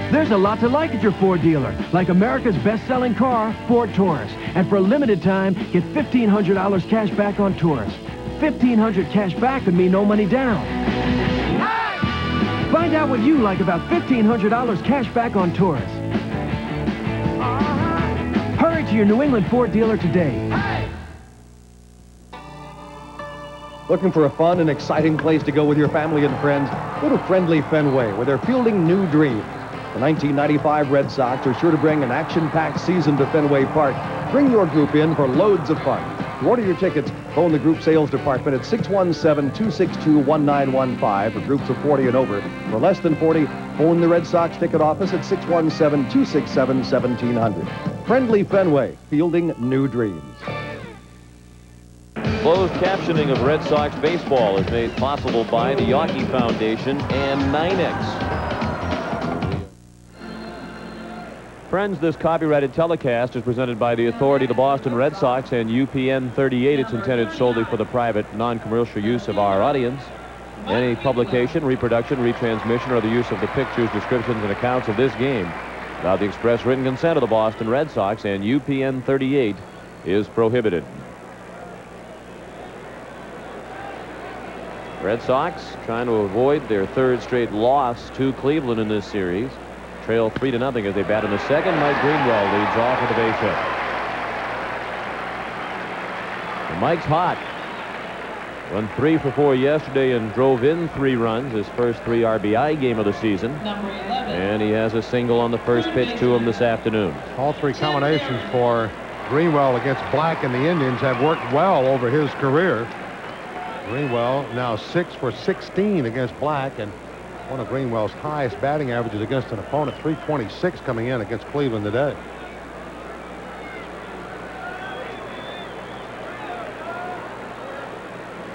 [SPEAKER 16] There's a lot to like at your Ford dealer, like America's best-selling car, Ford Taurus. And for a limited time, get $1,500 cash back on Taurus. $1,500 cash back would mean no money down. Find out what you like about $1,500 cash back on Taurus. Hurry to your New England Ford dealer today.
[SPEAKER 17] Looking for a fun and exciting place to go with your family and friends? Go to Friendly Fenway, where they're fielding new dreams. The 1995 Red Sox are sure to bring an action-packed season to Fenway Park. Bring your group in for loads of fun. To order your tickets, phone the group sales department at 617-262-1915 for groups of 40 and over. For less than 40, phone the Red Sox ticket office at 617-267-1700. Friendly Fenway, fielding new dreams.
[SPEAKER 1] Closed captioning of Red Sox baseball is made possible by the Yawkey Foundation and NYNEX. Friends, this copyrighted telecast is presented by the authority of the Boston Red Sox and UPN 38. It's intended solely for the private, non-commercial use of our audience. Any publication, reproduction, retransmission, or the use of the pictures, descriptions, and accounts of this game without the express written consent of the Boston Red Sox and UPN 38 is prohibited. Red Sox trying to avoid their 3rd straight loss to Cleveland in this series. Trail 3-0 as they bat in the second. Mike Greenwell leads off with a base hit. And Mike's hot. Run 3 for 4 yesterday and drove in 3 runs, his first 3 RBI game of the season. And he has a single on the first pitch to him this afternoon.
[SPEAKER 2] All 3 combinations for Greenwell against Black and the Indians have worked well over his career. Greenwell now 6 for 16 against Black, and one of Greenwell's highest batting averages against an opponent, 326 coming in against Cleveland today.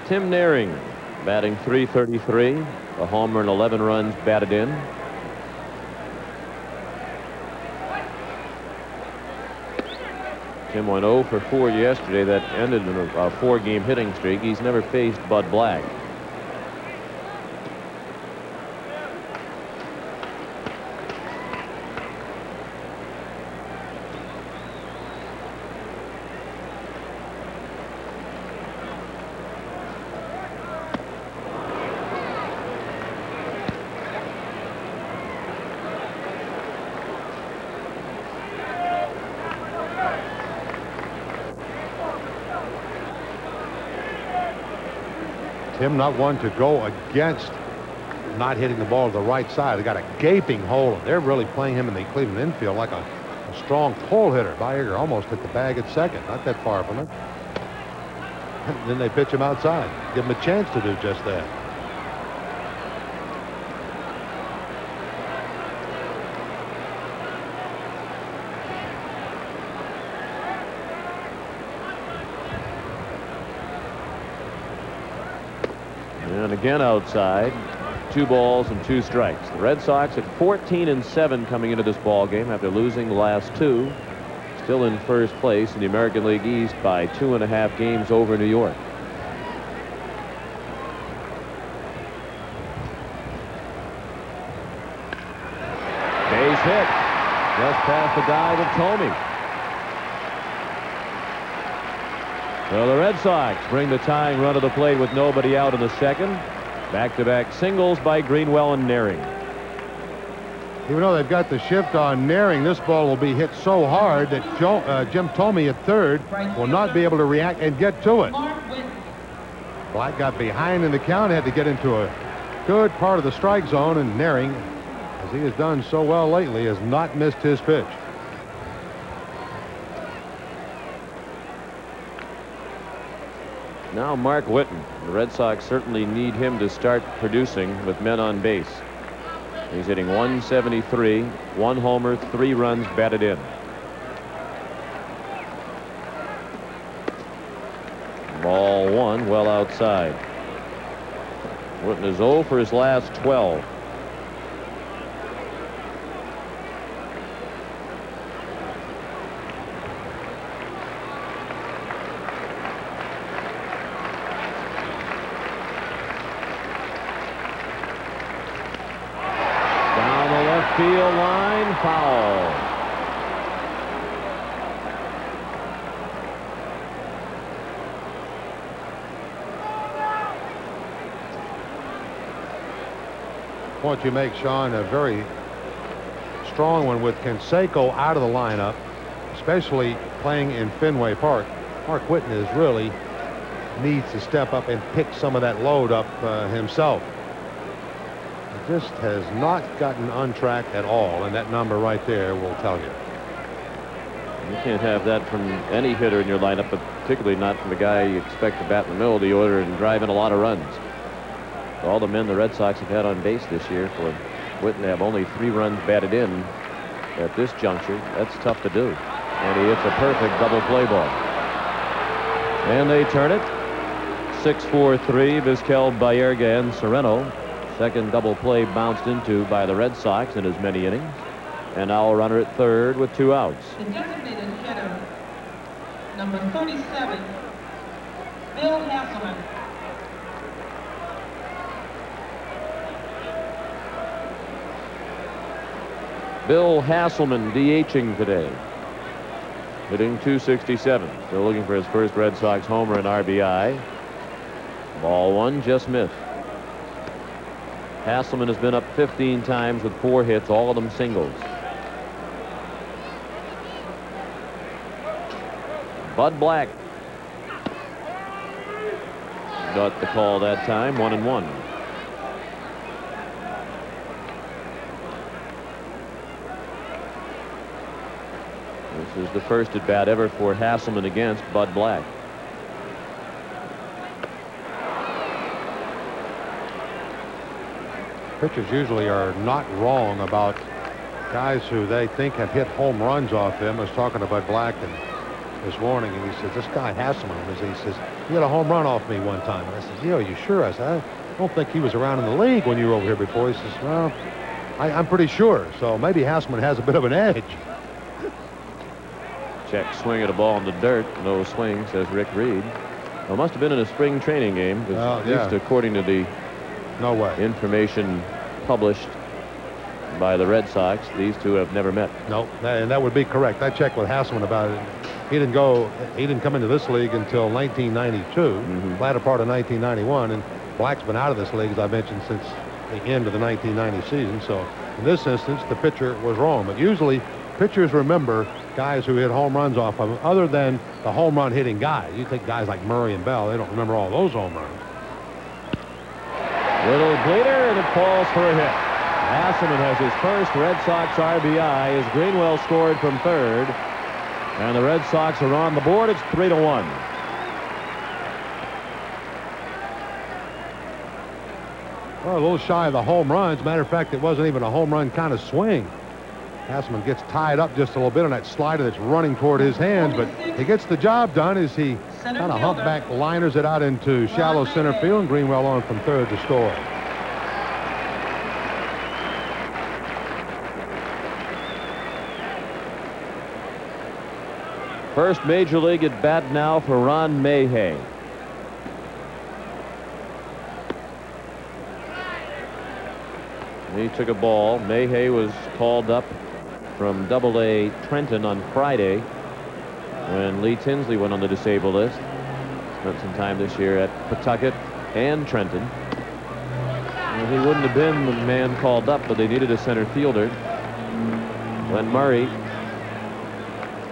[SPEAKER 1] Tim Naring batting .333, a homer and 11 runs batted in. Tim went 0 for 4 yesterday. That ended in a 4-game hitting streak. He's never faced Bud Black.
[SPEAKER 2] Tim not one to go against not hitting the ball to the right side. They got a gaping hole. They're really playing him in the Cleveland infield like a strong pull hitter. Bieger almost hit the bag at second. Not that far from it. And then they pitch him outside. Give him a chance to do just that.
[SPEAKER 1] And again outside. 2 balls and 2 strikes. The Red Sox at 14-7 coming into this ball game after losing the last 2. Still in first place in the American League East by 2.5 games over New York. Base hit. Just past the dive of Thome. So the Red Sox bring the tying run to the plate with nobody out in the second. Back-to-back singles by Greenwell and Naring.
[SPEAKER 2] Even though they've got the shift on Naring, this ball will be hit so hard that Jim Tomey at third will not be able to react and get to it. Black got behind in the count, had to get into a good part of the strike zone, and Naring, as he has done so well lately, has not missed his pitch.
[SPEAKER 1] Now Mark Whitten. The Red Sox certainly need him to start producing with men on base. He's hitting 173, 1 homer, 3 runs batted in. Ball 1, well outside. Whitten is 0 for his last 12. Field line, foul.
[SPEAKER 2] Point you make, Sean, a very strong one with Canseco out of the lineup, especially playing in Fenway Park. Mark Whitten is really needs to step up and pick some of that load up himself. Just has not gotten on track at all, and that number right there will tell you.
[SPEAKER 1] You can't have that from any hitter in your lineup, but particularly not from the guy you expect to bat in the middle of the order and drive in a lot of runs. All the men the Red Sox have had on base this year, for Whitten to have only 3 runs batted in at this juncture, that's tough to do. And he hits a perfect double play ball. And they turn it. 6-4-3, Vizquel, Baerga, and Sereno. Second double play bounced into by the Red Sox in as many innings. And now a runner at third with 2 outs.
[SPEAKER 9] The designated hitter, number 37, Bill Hasselman.
[SPEAKER 1] Bill Hasselman DHing today. Hitting .267. Still looking for his first Red Sox homer and RBI. Ball 1 just missed. Hasselman has been up 15 times with 4 hits, all of them singles. Bud Black got the call that time, 1-1. This is the first at bat ever for Hasselman against Bud Black.
[SPEAKER 2] Pitchers usually are not wrong about guys who they think have hit home runs off them. I was talking to Bud Black this morning, and he says, this guy Hasselman, he says, he hit a home run off me one time. And I said, are you sure? I said, I don't think he was around in the league when you were over here before. He says, well, I'm pretty sure. So maybe Hasselman has a bit of an edge.
[SPEAKER 1] Check swing at a ball in the dirt. No swing, says Rick Reed. Well, must have been in a spring training game, at least according to the information published by the Red Sox. These two have never met.
[SPEAKER 2] No, and that would be correct. I checked with Hasselman about it. He didn't come into this league until 1992, latter part of 1991, and Black's been out of this league, as I mentioned, since the end of the 1990 season. So in this instance, the pitcher was wrong. But usually pitchers remember guys who hit home runs off of them, other than the home run hitting guys. You think guys like Murray and Bell, they don't remember all those home runs.
[SPEAKER 1] Little bleeder, and it falls for a hit. Hasselman has his first Red Sox RBI as Greenwell scored from third. And the Red Sox are on the board. It's 3-1.
[SPEAKER 2] Well, a little shy of the home run. As a matter of fact, it wasn't even a home run kind of swing. Hasselman gets tied up just a little bit on that slider that's running toward his hands, but he gets the job done as he kind of humpback liners it out into shallow center field, and Greenwell on from third to score.
[SPEAKER 1] First major league at bat now for Ron Mayhay. He took a ball. Mayhay was called up from Double-A Trenton on Friday when Lee Tinsley went on the disabled list. Spent some time this year at Pawtucket and Trenton. Well, he wouldn't have been the man called up, but they needed a center fielder. Glenn Murray,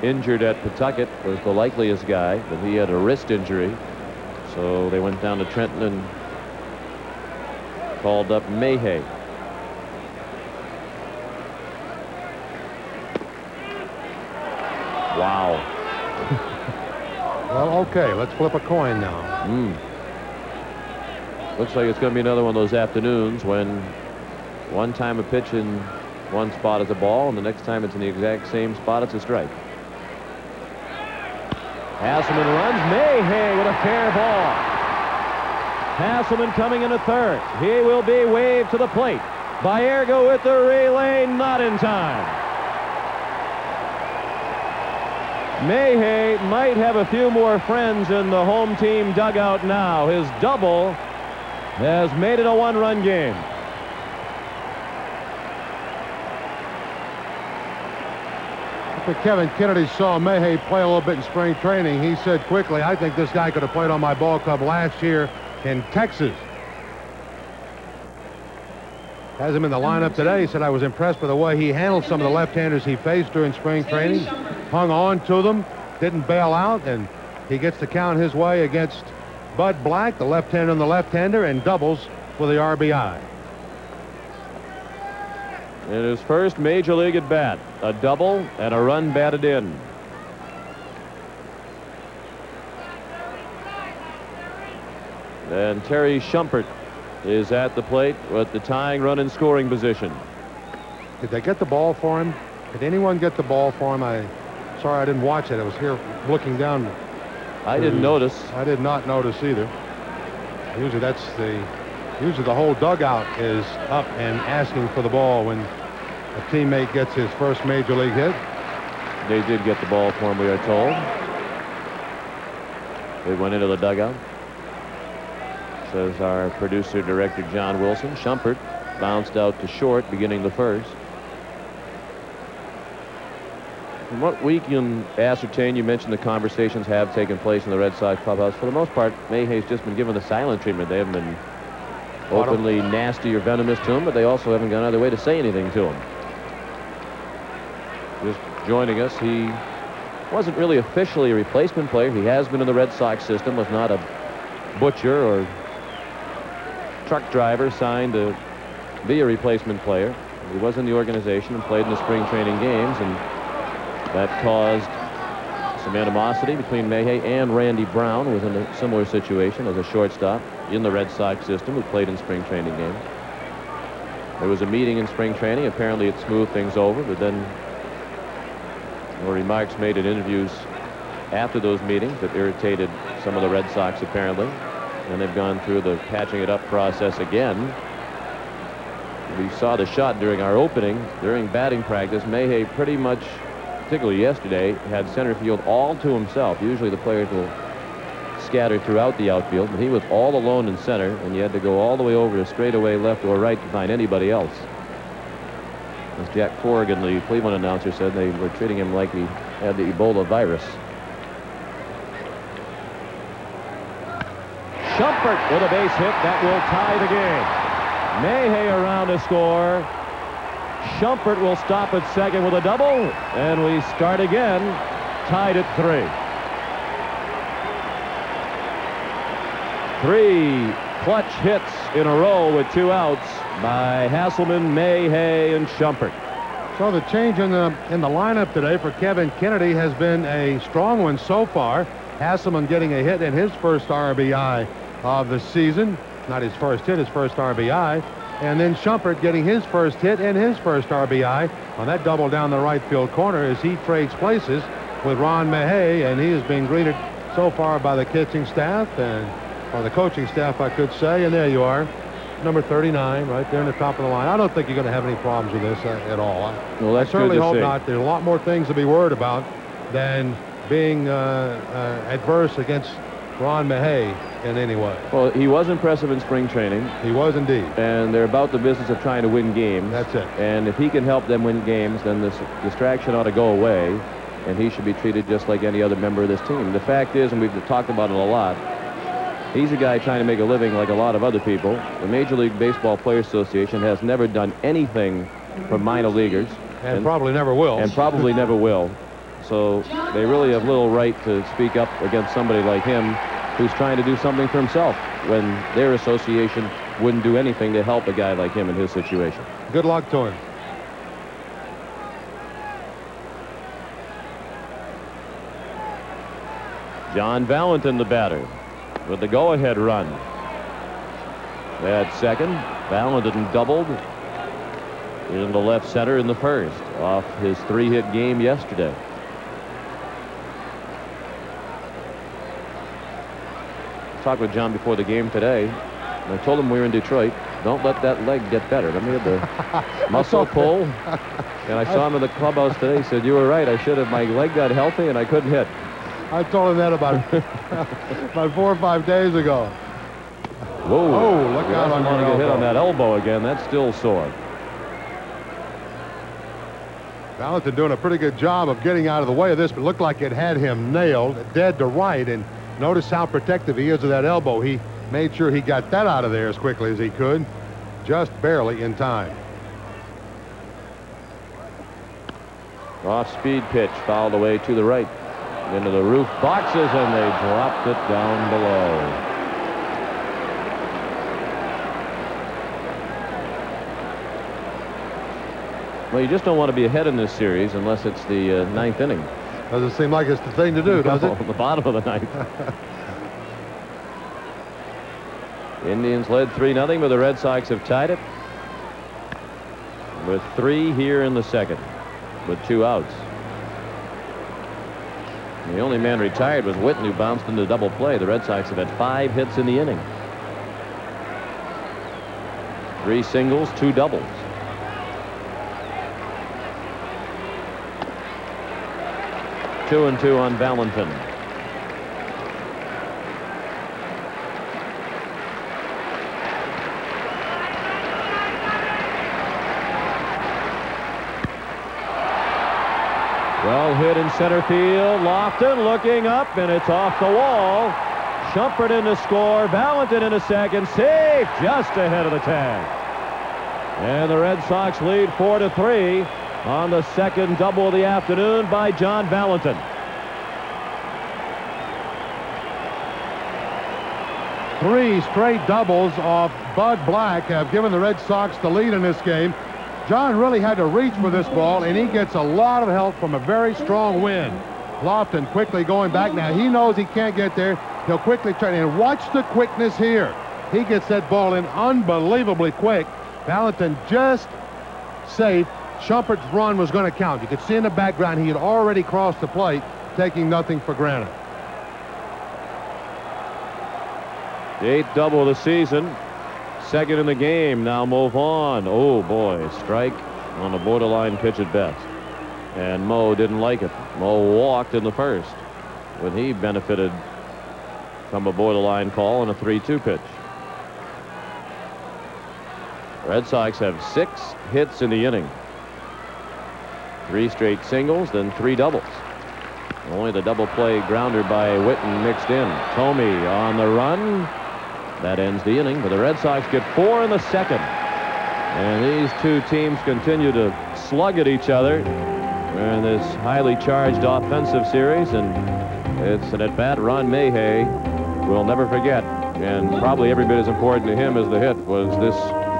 [SPEAKER 1] injured at Pawtucket, was the likeliest guy, but he had a wrist injury. So they went down to Trenton and called up Mayhay. Wow.
[SPEAKER 2] Well, okay, let's flip a coin now.
[SPEAKER 1] Looks like it's going to be another one of those afternoons when one time a pitch in one spot is a ball, and the next time it's in the exact same spot, it's a strike. Hasselman runs. Mayhay with a fair ball. Hasselman coming in at third. He will be waved to the plate. Baerga with the relay, not in time. Mayhay might have a few more friends in the home team dugout now. His double has made it a one-run game.
[SPEAKER 2] After Kevin Kennedy saw Mayhay play a little bit in spring training, he said quickly, I think this guy could have played on my ball club last year in Texas. Has him in the lineup today. He said, I was impressed with the way he handled some of the left-handers he faced during spring training. Hung on to them, didn't bail out, and he gets the count his way against Bud Black, the left-hander and the left-hander, and doubles for the RBI.
[SPEAKER 1] In his first major league at bat, a double and a run batted in. And Terry Shumpert is at the plate with the tying run in scoring position.
[SPEAKER 2] Did they get the ball for him? Did anyone get the ball for him? Sorry I didn't watch it. I was here looking down.
[SPEAKER 1] I didn't notice.
[SPEAKER 2] I did not notice either. Usually the whole dugout is up and asking for the ball when a teammate gets his first major league hit.
[SPEAKER 1] They did get the ball for him, we are told. They went into the dugout. Says our producer director John Wilson. Shumpert bounced out to short beginning the first. From what we can ascertain, you mentioned the conversations have taken place in the Red Sox clubhouse. For the most part, Mayhay's just been given the silent treatment. They haven't been openly nasty or venomous to him, but they also haven't gone out of their way to say anything to him. Just joining us, he wasn't really officially a replacement player. He has been in the Red Sox system, was not a butcher or truck driver signed to be a replacement player. He was in the organization and played in the spring training games, and that caused some animosity between Mayhay and Randy Brown, who was in a similar situation as a shortstop in the Red Sox system, who played in spring training games. There was a meeting in spring training. Apparently it smoothed things over, but then there were remarks made in interviews after those meetings that irritated some of the Red Sox, apparently. And they've gone through the patching it up process again. We saw the shot during our opening. During batting practice, Mayhay pretty much, particularly yesterday, had center field all to himself. Usually the players will scatter throughout the outfield, but he was all alone in center, and you had to go all the way over to straightaway left or right to find anybody else. As Jack Corrigan, the Cleveland announcer, said, they were treating him like he had the Ebola virus. Shumpert with a base hit that will tie the game. Mayhay around to score. Shumpert will stop at second with a double, and we start again, tied at 3. 3 clutch hits in a row with 2 outs by Hasselman, Mayhay, and Shumpert.
[SPEAKER 2] So the change in the lineup today for Kevin Kennedy has been a strong one so far. Hasselman getting a hit in his first RBI of the season. Not his first hit, his first RBI. And then Shumpert getting his first hit and his first RBI on that double down the right field corner as he trades places with Ron Mayhay, and he is being greeted so far by the pitching staff or the coaching staff, I could say. And there you are, number 39, right there in the top of the line. I don't think you're going to have any problems with this at all.
[SPEAKER 1] Well, that's
[SPEAKER 2] I certainly
[SPEAKER 1] good to
[SPEAKER 2] hope
[SPEAKER 1] see.
[SPEAKER 2] not. There's a lot more things to be worried about than being adverse against Ron Mayhay in any way.
[SPEAKER 1] Well, he was impressive in spring training.
[SPEAKER 2] He was indeed.
[SPEAKER 1] And they're about the business of trying to win games.
[SPEAKER 2] That's it.
[SPEAKER 1] And if he can help them win games, then this distraction ought to go away, and he should be treated just like any other member of this team. The fact is, and we've talked about it a lot, He's a guy trying to make a living like a lot of other people. The Major League Baseball Players Association has never done anything for minor leaguers.
[SPEAKER 2] And probably never will.
[SPEAKER 1] And probably never will. So they really have little right to speak up against somebody like him who's trying to do something for himself when their association wouldn't do anything to help a guy like him in his situation.
[SPEAKER 2] Good luck to him.
[SPEAKER 1] John Valentin, the batter, with the go-ahead run. At second, Valentin doubled in the left center in the first off his 3-hit game yesterday. Talked with John before the game today. I told him we were in Detroit. Don't let that leg get better. Let me have the muscle pull. And I saw him in the clubhouse today. He said, "You were right. I should have. My leg got healthy and I couldn't hit."
[SPEAKER 2] I told him that about 4 or 5 days ago.
[SPEAKER 1] Whoa!
[SPEAKER 2] Oh, look out on your
[SPEAKER 1] get hit
[SPEAKER 2] elbow.
[SPEAKER 1] on that elbow again. That's still sore.
[SPEAKER 2] Valentin doing a pretty good job of getting out of the way of this, but it looked like it had him nailed dead to right. And notice how protective he is of that elbow. He made sure he got that out of there as quickly as he could, just barely in time.
[SPEAKER 1] Off-speed pitch fouled away to the right. Into the roof boxes, and they dropped it down below. Well, you just don't want to be ahead in this series unless it's the ninth inning.
[SPEAKER 2] Doesn't seem like it's the thing to do, does it?
[SPEAKER 1] The bottom of the ninth. Indians led 3-0, but the Red Sox have tied it with 3 here in the second with 2 outs. The only man retired was Witten, who bounced into double play. The Red Sox have had 5 hits in the inning. 3 singles, 2 doubles. Two and 2 on Valentin. Well hit in center field. Lofton looking up, and it's off the wall. Shumpert in to score. Valentin in a second. Safe just ahead of the tag. And the Red Sox lead 4-3 on the second double of the afternoon by John Valentin.
[SPEAKER 2] Three straight doubles off Bud Black have given the Red Sox the lead in this game. John really had to reach for this ball, and he gets a lot of help from a very strong wind. Lofton quickly going back. Now, he knows he can't get there. He'll quickly turn, and watch the quickness here. He gets that ball in unbelievably quick. Valentin just safe. Shumpert's run was going to count. You could see in the background he had already crossed the plate, taking nothing for granted.
[SPEAKER 1] The 8th double of the season. Second in the game. Now move on. Oh, boy. Strike on a borderline pitch at best. And Mo didn't like it. Mo walked in the first when he benefited from a borderline call and a 3-2 pitch. Red Sox have 6 hits in the inning. 3 straight singles, then 3 doubles. Only the double play grounder by Witten mixed in. Thome on the run. That ends the inning, but the Red Sox get 4 in the second. And these two teams continue to slug at each other in this highly charged offensive series. And it's an at-bat Ron Mayhay will never forget. And probably every bit as important to him as the hit was this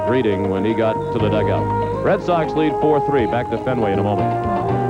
[SPEAKER 1] greeting when he got to the dugout. Red Sox lead 4-3. Back to Fenway in a moment.